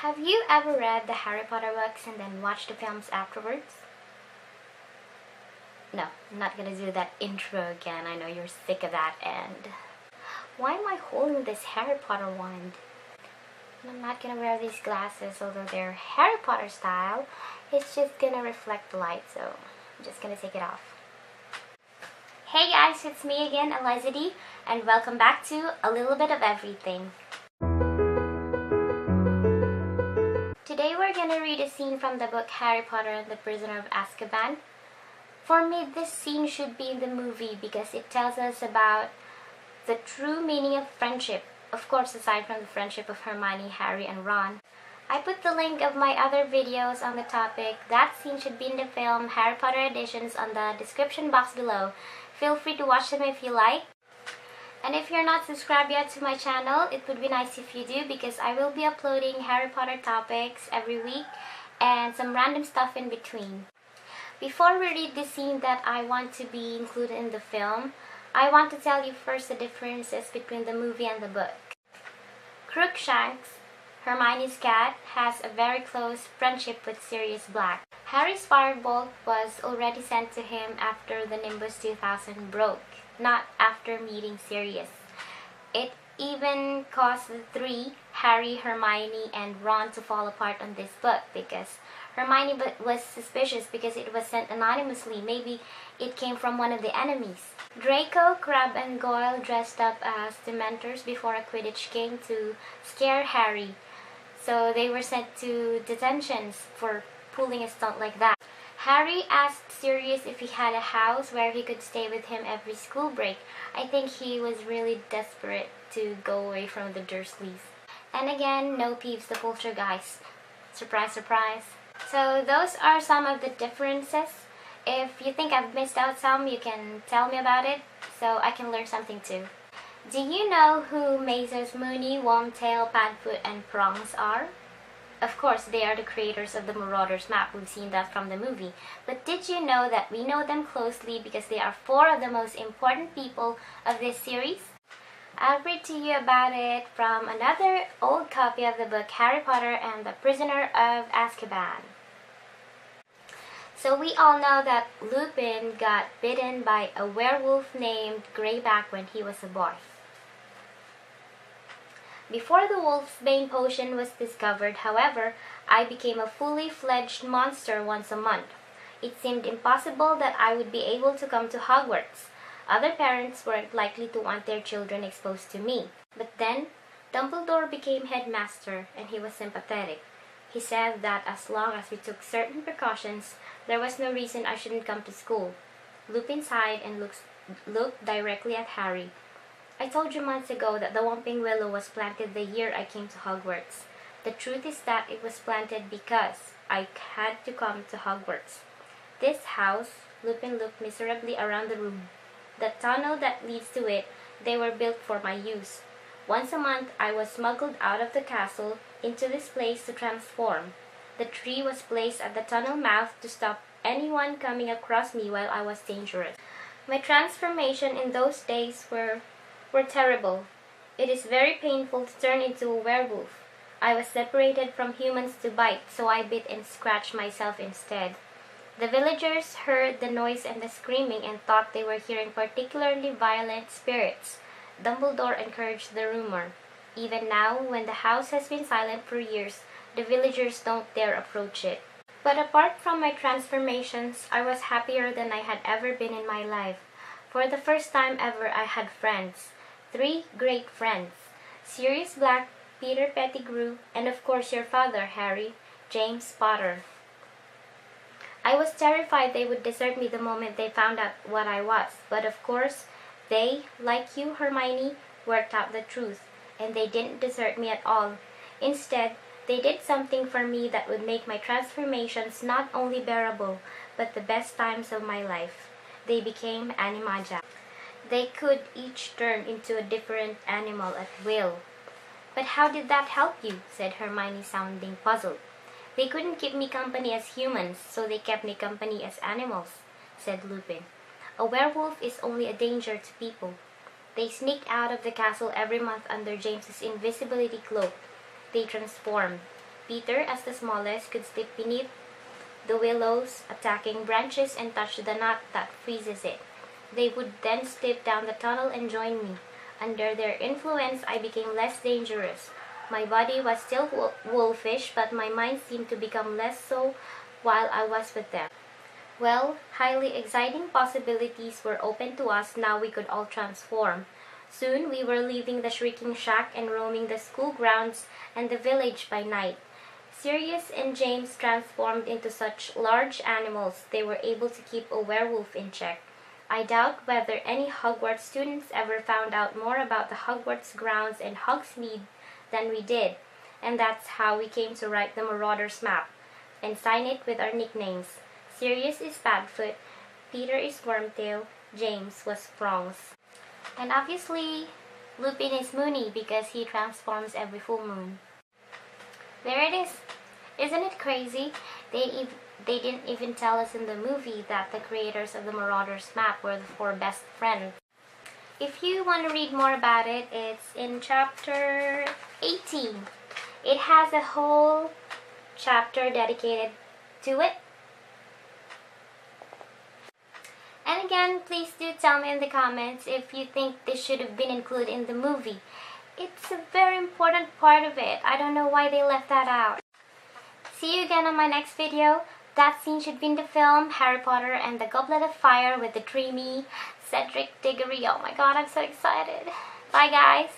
Have you ever read the Harry Potter books and then watched the films afterwards? No, I'm not gonna do that intro again. I know you're sick of that. And why am I holding this Harry Potter wand? I'm not gonna wear these glasses, although they're Harry Potter style. It's just gonna reflect the light, so I'm just gonna take it off. Hey guys, it's me again, Alyzza Dee, and welcome back to A Little Bit of Everything. Today we're gonna read a scene from the book Harry Potter and the Prisoner of Azkaban. For me, this scene should be in the movie because it tells us about the true meaning of friendship. Of course, aside from the friendship of Hermione, Harry, and Ron. I put the link of my other videos on the topic. That scene should be in the film Harry Potter editions on the description box below. Feel free to watch them if you like. And if you're not subscribed yet to my channel, it would be nice if you do because I will be uploading Harry Potter topics every week and some random stuff in between. Before we read the scene that I want to be included in the film, I want to tell you first the differences between the movie and the book. Crookshanks, Hermione's cat, has a very close friendship with Sirius Black. Harry's firebolt was already sent to him after the Nimbus 2000 broke, not after meeting Sirius. It even caused the three, Harry, Hermione, and Ron, to fall apart on this book because Hermione was suspicious because it was sent anonymously. Maybe it came from one of the enemies. Draco, Crabbe, and Goyle dressed up as Dementors before a Quidditch game to scare Harry. So they were sent to detentions for pulling a stunt like that. Harry asked Sirius if he had a house where he could stay with him every school break. I think he was really desperate to go away from the Dursleys. And again, no Peeves the Poltergeist. Surprise, surprise. So those are some of the differences. If you think I've missed out some, you can tell me about it so I can learn something too. Do you know who Mazes, Moony, Wormtail, Padfoot, and Prongs are? Of course, they are the creators of the Marauders map. We've seen that from the movie. But did you know that we know them closely because they are four of the most important people of this series? I'll read to you about it from another old copy of the book Harry Potter and the Prisoner of Azkaban. So we all know that Lupin got bitten by a werewolf named Greyback when he was a boy. Before the Wolf's Bane potion was discovered, however, I became a fully fledged monster once a month. It seemed impossible that I would be able to come to Hogwarts. Other parents weren't likely to want their children exposed to me. But then, Dumbledore became headmaster and he was sympathetic. He said that as long as we took certain precautions, there was no reason I shouldn't come to school. Lupin sighed and looked directly at Harry. I told you months ago that the Whomping Willow was planted the year I came to Hogwarts. The truth is that it was planted because I had to come to Hogwarts. This house, Lupin looked miserably around the room. The tunnel that leads to it, they were built for my use. Once a month, I was smuggled out of the castle into this place to transform. The tree was placed at the tunnel mouth to stop anyone coming across me while I was dangerous. My transformation in those days were terrible. It is very painful to turn into a werewolf. I was separated from humans to bite, so I bit and scratched myself instead. The villagers heard the noise and the screaming and thought they were hearing particularly violent spirits. Dumbledore encouraged the rumor. Even now, when the house has been silent for years, the villagers don't dare approach it. But apart from my transformations, I was happier than I had ever been in my life. For the first time ever, I had friends. 3 great friends. Sirius Black, Peter Pettigrew, and of course your father, Harry, James Potter. I was terrified they would desert me the moment they found out what I was. But of course, they, like you, Hermione, worked out the truth. And they didn't desert me at all. Instead, they did something for me that would make my transformations not only bearable, but the best times of my life. They became Animagia. They could each turn into a different animal at will. But how did that help you? Said Hermione, sounding puzzled. They couldn't keep me company as humans, so they kept me company as animals, said Lupin. A werewolf is only a danger to people. They sneaked out of the castle every month under James's invisibility cloak. They transformed. Peter, as the smallest, could slip beneath the willows, attacking branches and touch the knot that freezes it. They would then slip down the tunnel and join me. Under their influence, I became less dangerous. My body was still wolfish, but my mind seemed to become less so while I was with them. Well, highly exciting possibilities were open to us now we could all transform. Soon we were leaving the shrieking shack and roaming the school grounds and the village by night. Sirius and James transformed into such large animals they were able to keep a werewolf in check. I doubt whether any Hogwarts students ever found out more about the Hogwarts grounds and Hogsmeade than we did, and that's how we came to write the Marauders map and sign it with our nicknames. Sirius is Padfoot, Peter is Wormtail, James was Prongs. And obviously, Lupin is Moony because he transforms every full moon. There it is. Isn't it crazy? They didn't even tell us in the movie that the creators of the Marauders map were the four best friends. If you want to read more about it, it's in chapter 18. It has a whole chapter dedicated to it. And again, please do tell me in the comments if you think this should have been included in the movie. It's a very important part of it. I don't know why they left that out. See you again on my next video. That scene should be in the film Harry Potter and the Goblet of Fire with the dreamy Cedric Diggory. Oh my god, I'm so excited. Bye guys.